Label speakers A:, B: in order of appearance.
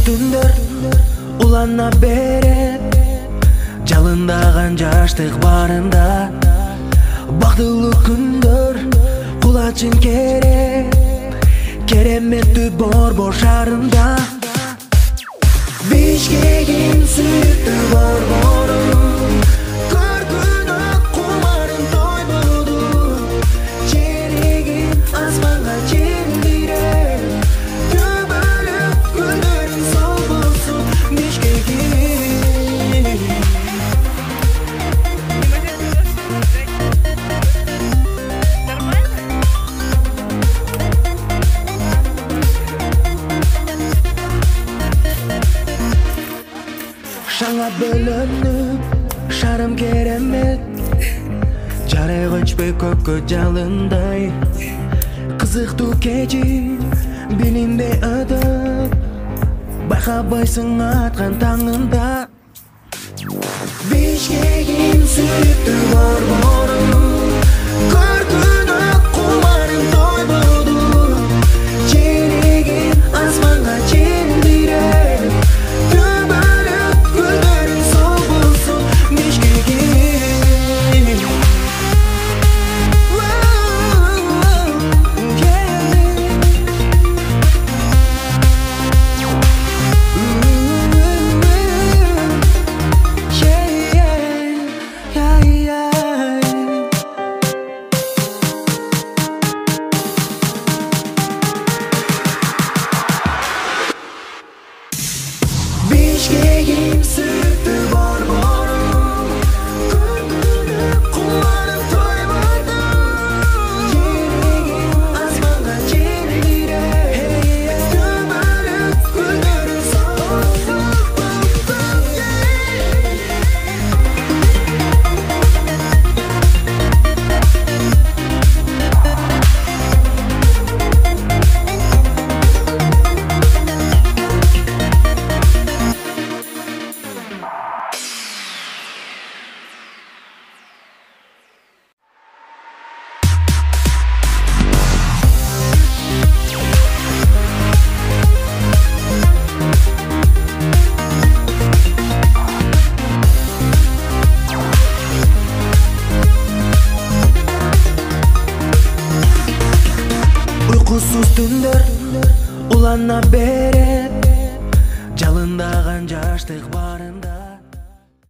A: түндөр улана берет, жалындаган жаштык барында. Бактылуу күндөр кулачын кереметтүү Борбор шаарында. Бишкегин сүйүктүү Борборум, көркүнө кумарын той болду. Черегин асманга чендирет, төбөлүп гүлдөрүң сол болсун. Бишкегин Шаңа бөлөнүп, шарым керемет, жарык өчпөй көккө жалындай. Кызыктуу кечи билинде өтөп, байкабайсың аткан таңында. Бишкегин сүйүктүү Борборум, көркүнө кумарын той болду. Черегин асманга чендирет, төбөлүп гүлдөрүң сол болсун. Бишкегин Бишкегин сүйүктүү Борборум, көркүнө кумарын той болду. Черегин асманга чендирет, төбөлүп гүлдөрүң сол болсун. Uykusuz түндөр улана берет, жалындаган жаштык барында.